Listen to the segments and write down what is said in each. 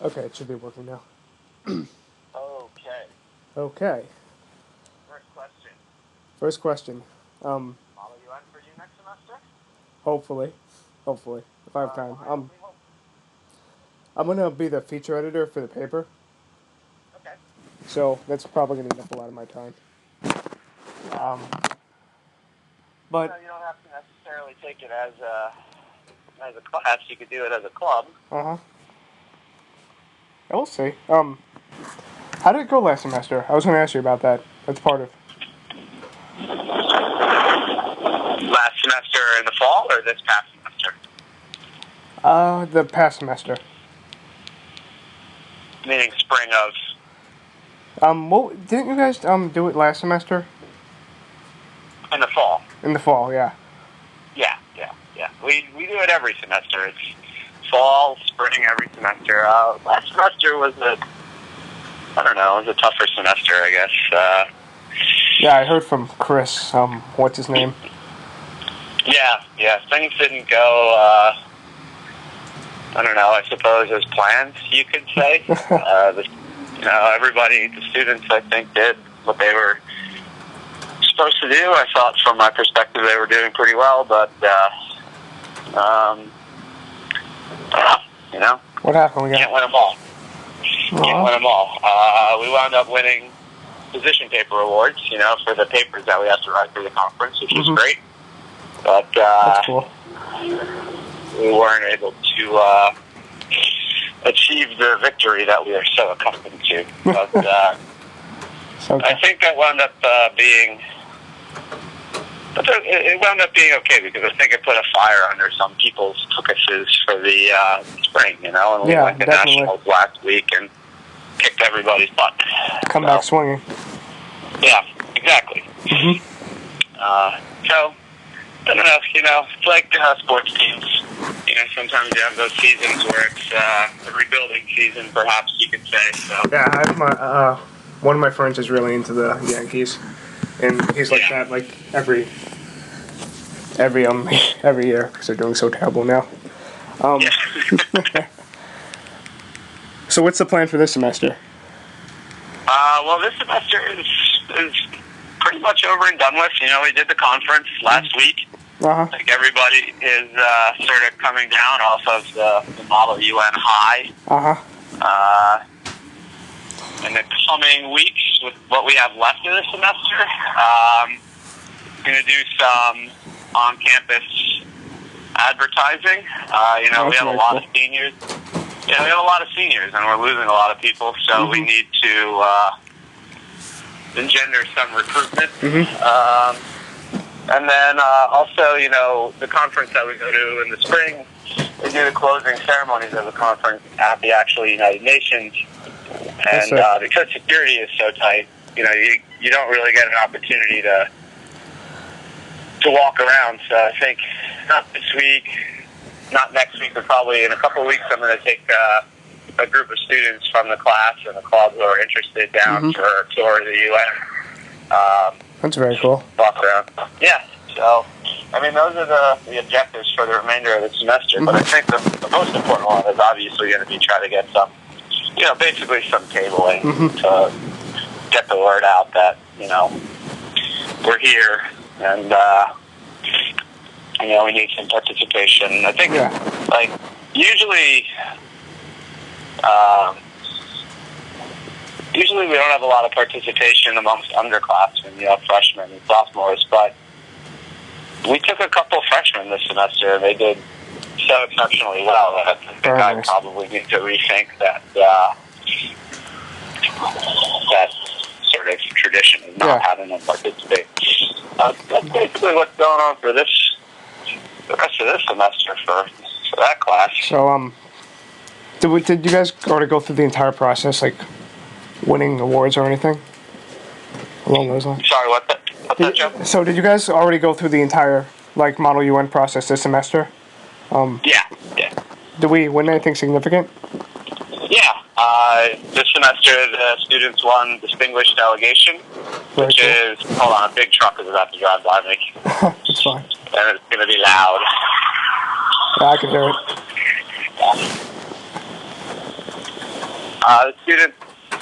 Okay, it should be working now. Okay. Okay. First question. First question. Model UN for you next semester? Hopefully. Hopefully. If I have time. I only hope. I'm gonna be the feature editor for the paper. Okay. So that's probably gonna eat up a lot of my time. But You don't have to necessarily take it as a class. You could do it as a club. we'll see. How did it go last semester? I was gonna ask you about that. That's part of Last semester in the fall or this past semester? the past semester. Meaning spring of. Well, didn't you guys do it last semester? In the fall. In the fall, yeah. Yeah. We do it every semester. It's fall, spring, every semester. Last semester was a tougher semester, I guess. Yeah, I heard from Chris. What's his name? Yeah. Things didn't go. I suppose as planned, you could say. Everybody, the students, I think, did what they were supposed to do. I thought, from my perspective, they were doing pretty well, but What happened? We can't win them all. We wound up winning position paper awards, for the papers that we have to write for the conference, which was great. But that's cool. We weren't able to achieve the victory that we are so accustomed to. But I think that wound up being. It wound up being okay because I think it put a fire under some people's focuses for the spring, and we went to nationals last week and kicked everybody's butt. Come back swinging. Yeah, exactly. So, I don't know, it's like sports teams. Sometimes you have those seasons where it's a rebuilding season, perhaps you could say. So. Yeah, I have one of my friends is really into the Yankees, and he's like that like every year because they're doing so terrible now. So what's the plan for this semester? Well, this semester is pretty much over and done with. We did the conference last week. I think everybody is sort of coming down off of the Model UN high. In the coming weeks, with what we have left of the semester, going to do some on-campus advertising. We have a lot of seniors. Yeah, we have a lot of seniors, and we're losing a lot of people, so we need to engender some recruitment. And then also, the conference that we go to in the spring, we do the closing ceremonies of the conference at the actual United Nations. And because security is so tight, you don't really get an opportunity to walk around. So I think not this week, not next week, but probably in a couple of weeks, I'm going to take a group of students from the class and the club who are interested down for a tour of the UN. That's very cool. Walk around. Yeah. So, those are the objectives for the remainder of the semester. But I think the most important one is obviously going to be try to get some, basically some cabling to get the word out that, we're here and, we need some participation. I think, usually we don't have a lot of participation amongst underclassmen, freshmen and sophomores, but we took a couple freshmen this semester, and they did so exceptionally well that I think I probably need to rethink that sort of tradition of not having them participate. That's basically what's going on for the rest of this semester for that class. So, did you guys already go through the entire process, like winning awards or anything along those lines? Sorry, what's that, Joe? So did you guys already go through the entire Model UN process this semester? Yeah. Did we win anything significant? Yeah. This semester the students won Distinguished Delegation, which is, hold on, a big truck is about to drive by me. It's fine. And it's going to be loud. Yeah, I can hear it. The students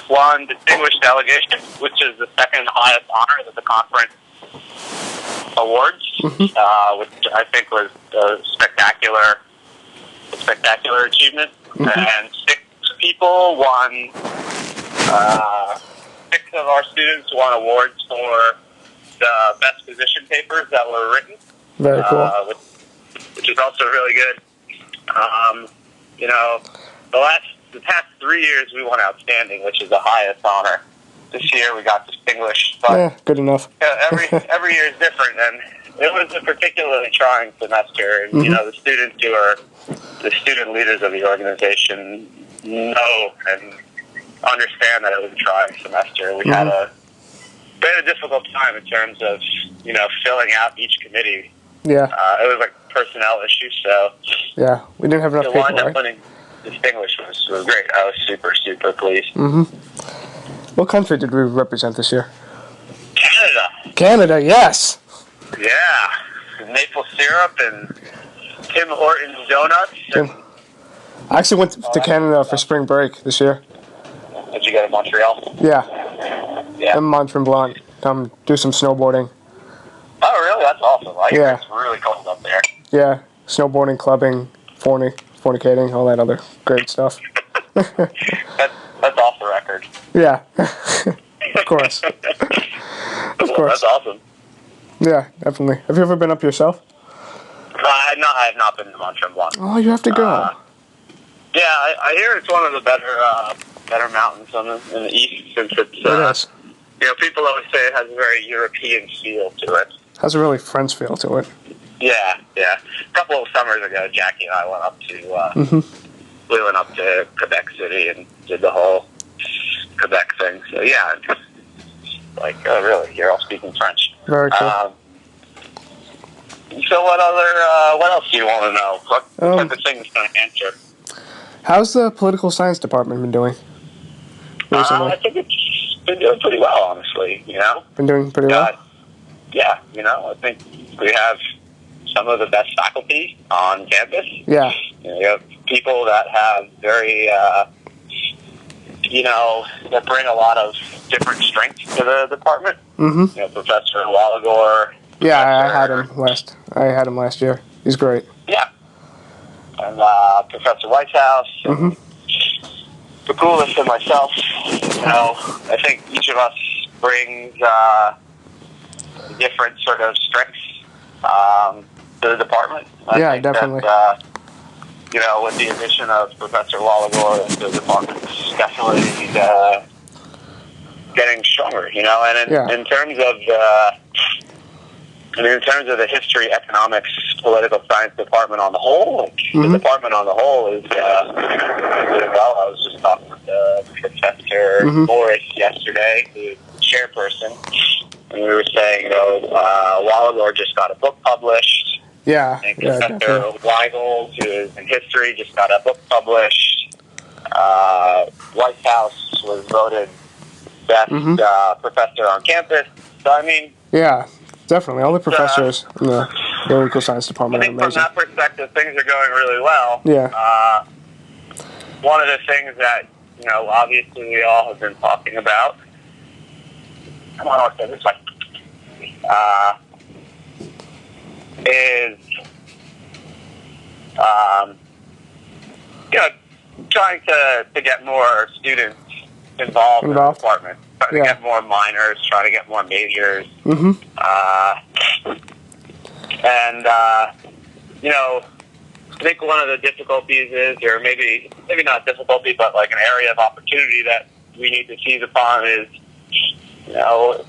won Distinguished Delegation, which is the second highest honor that the conference awards, which I think was a spectacular achievement. And six of our students won awards for the best position papers that were written. Very cool. Which is also really good. You know, the past 3 years we won Outstanding, which is the highest honor. This year we got Distinguished, but yeah, good enough. every year is different, and it was a particularly trying semester. And you know, the students who are the student leaders of the organization know and understand that it was a trying semester. We had a difficult time in terms of, you know, filling out each committee. Yeah. It was like personnel issues, so yeah, we didn't have enough people, wind up right? winning Distinguished was great. I was super pleased. What country did we represent this year? Canada. Canada, yes. Yeah. Maple syrup and Tim Hortons donuts. And I actually went to Canada for spring break this year. did you go to Montreal? Yeah. Yeah. And Mont Tremblant. Come do some snowboarding. Oh, really? That's awesome. I hear Yeah. it's really cold up there. Yeah. Snowboarding, clubbing, fornicating, all that other great stuff. That's off the record. Yeah. Of course. Of course. That's awesome. Yeah, definitely. Have you ever been up yourself? I have not been to Mont Tremblant. Oh, you have to go. Yeah, I hear it's one of the better mountains in the east, since it's, It is. you know, people always say it has a very European feel to it. Has a really French feel to it. Yeah. A couple of summers ago, Jackie and I went up to we went up to Quebec City and did the whole Quebec thing. So yeah, like really, you're all speaking French. Very cool. So what else do you want to know? What type of things can I answer? How's the political science department been doing recently? I think it's been doing pretty well, honestly. You know, Been doing pretty well? Yeah, you know, I think we have some of the best faculty on campus. Yeah. You know, you have people that have very, you know, that bring a lot of different strengths to the department. You know, Professor Walagor. Yeah, I had him last year. He's great. Yeah. And Professor Whitehouse. And Bakulis and myself. You know, I think each of us brings different sort of strengths to the department. I think definitely. That, you know, with the addition of Professor Walagor, the department's definitely getting stronger. You know, and in terms of in terms of the history, economics, political science department on the whole, the department on the whole is doing well. I was just talking with Professor Morris yesterday, the chairperson, and we were saying, you know, Walagor just got a book published. Yeah. And Professor Weigel, who is in history, just got a book published. Whitehouse was voted best professor on campus. So, I mean... Yeah, definitely. All the professors in the political science department I are think amazing. from that perspective, things are going really well. Yeah. One of the things that, you know, obviously we all have been talking about... Come on, I'll say this way. Is, you know, trying to get more students involved in the department. Trying to get more minors, trying to get more majors. And, you know, I think one of the difficulties is, or maybe not difficulty, but like an area of opportunity that we need to seize upon is, you know,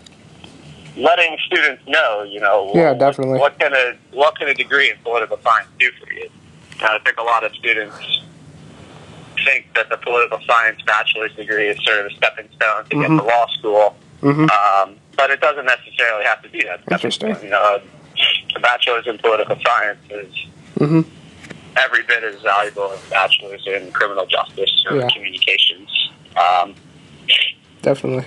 letting students know, you know, definitely. what can a degree in political science do for you? And I think a lot of students think that the political science bachelor's degree is sort of a stepping stone to get to law school, but it doesn't necessarily have to be that. Interesting. You know, a bachelor's in political science is every bit as valuable as a bachelor's in criminal justice or communications. Definitely.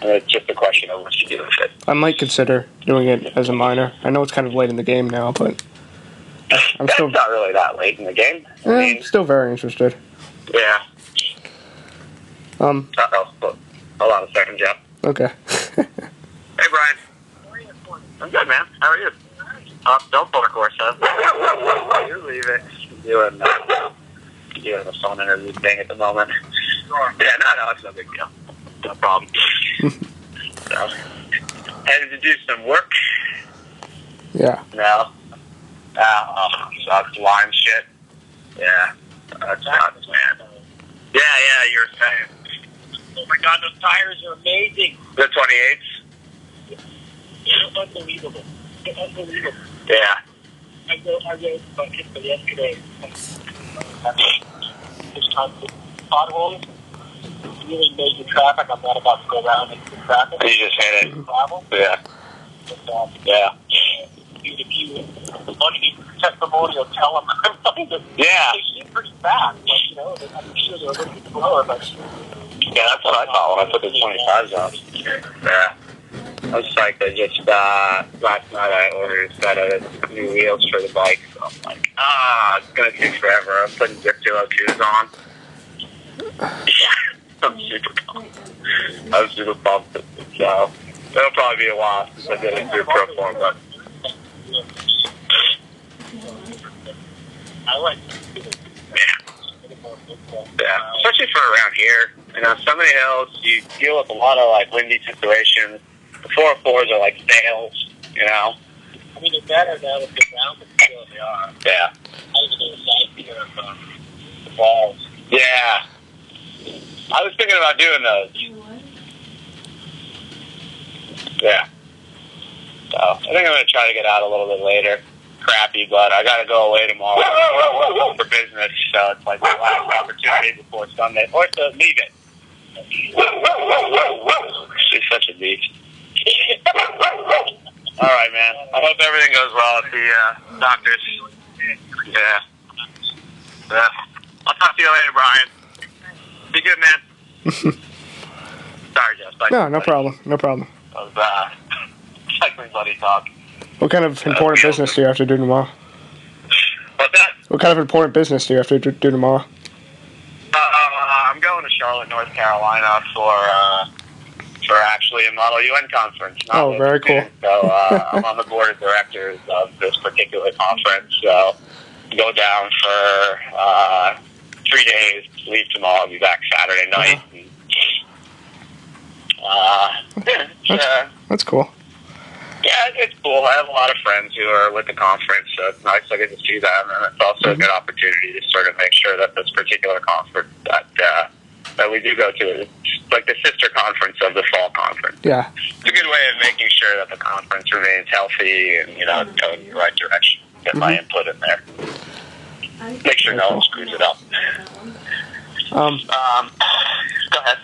It's just a question of what you do with it. I might consider doing it as a minor. I know it's kind of late in the game now, but I'm still not really that late in the game. I mean, still very interested. Yeah. Uh-oh. Hold on a second, Jeff. Okay. Hey, Brian. I'm good, man. How are you? Don't pull the course up. You leave it. You're doing a phone interview thing at the moment. Yeah, no, it's no big deal. No problem. So, headed to do some work. Yeah. No. Sucks. Line shit. Yeah. That sucks, man. Yeah, you were saying. Oh my God, those tires are amazing. The 28s? They're unbelievable. They're unbelievable. Yeah. I go for yesterday. This time, potholes, really major traffic. I'm not about to go around into the traffic. You just hit it. Travel. Yeah. But, Yeah. if you want to get testimonial, tell them I'm going to. Yeah. They seem pretty fast, but, you know, I'm sure they're a little bit slower, but. Yeah, that's what I thought when I put the 25s on. Yeah. I was psyched. I just, last night I ordered a set of new wheels for the bike. So I'm like, it's going to take forever. I'm putting Zip 202s on. Yeah. I'm super pumped. I'm super pumped. So, it'll probably be a while since I did it through Pro Form, but. I like Yeah, especially for around here. You know, so many hills, you deal with a lot of, like, windy situations. The 404s are like sails, you know? I mean, it's better now with the ground, but still they are. Yeah. I was going to say here of the balls. Yeah. I was thinking about doing those. Yeah. So, I think I'm going to try to get out a little bit later. Crappy, but I got to go away tomorrow for business, so it's like the last opportunity before Sunday. Or to leave it. She's such a beast. All right, man. I hope everything goes well at the doctors. Yeah. Yeah. I'll talk to you later, Brian. Be good, man. Sorry, Jeff. No problem. No problem. That was cycling buddy talk. What kind of important business do you have to do tomorrow? What's that? What kind of important business do you have to do tomorrow? I'm going to Charlotte, North Carolina for actually a Model UN conference. Oh, very cool. So I'm on the board of directors of this particular conference. So go down for 3 days, leave tomorrow, I'll be back Saturday night. That's cool. Yeah, it's cool. I have a lot of friends who are with the conference, so it's nice I get to see them, and it's also a good opportunity to sort of make sure that this particular conference that we do go to is like the sister conference of the fall conference. Yeah. It's a good way of making sure that the conference remains healthy and, you know, going in the right direction. Get my input in there. Make sure no one screws it up. Go ahead.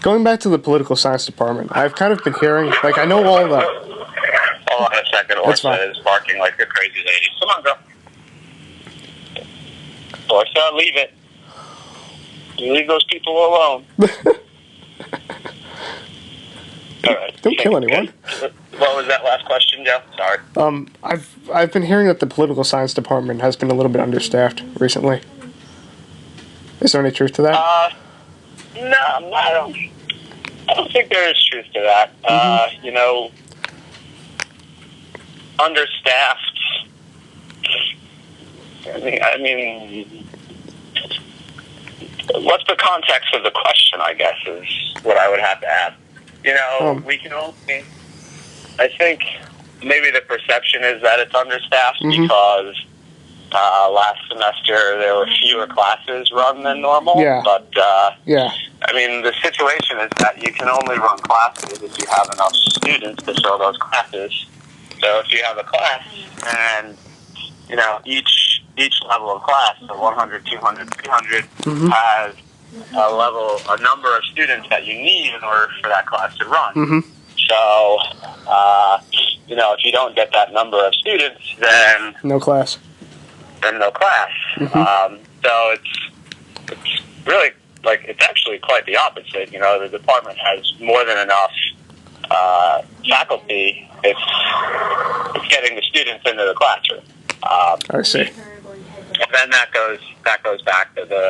Going back to the political science department, I've kind of been hearing, like, I know all the... Hold on a second. Orsa is barking like a crazy lady. Come on, girl. Orsa, leave it. You leave those people alone. All right. Don't kill anyone. What was that last question, Joe? Sorry. I've been hearing that the political science department has been a little bit understaffed recently. Is there any truth to that? No, I don't think there is truth to that. You know, understaffed. I mean, what's the context of the question, I guess, is what I would have to ask. You know, we can only, I think maybe the perception is that it's understaffed because last semester there were fewer classes run than normal. Yeah. But, yeah. I mean, the situation is that you can only run classes if you have enough students to fill those classes. So if you have a class and, you know, each level of class, so 100, 200, 300, has a number of students that you need in order for that class to run. So, you know, if you don't get that number of students, then... No class. Then no class. So it's really, like, it's actually quite the opposite. You know, the department has more than enough faculty. It's getting the students into the classroom. I see. And then that goes back to the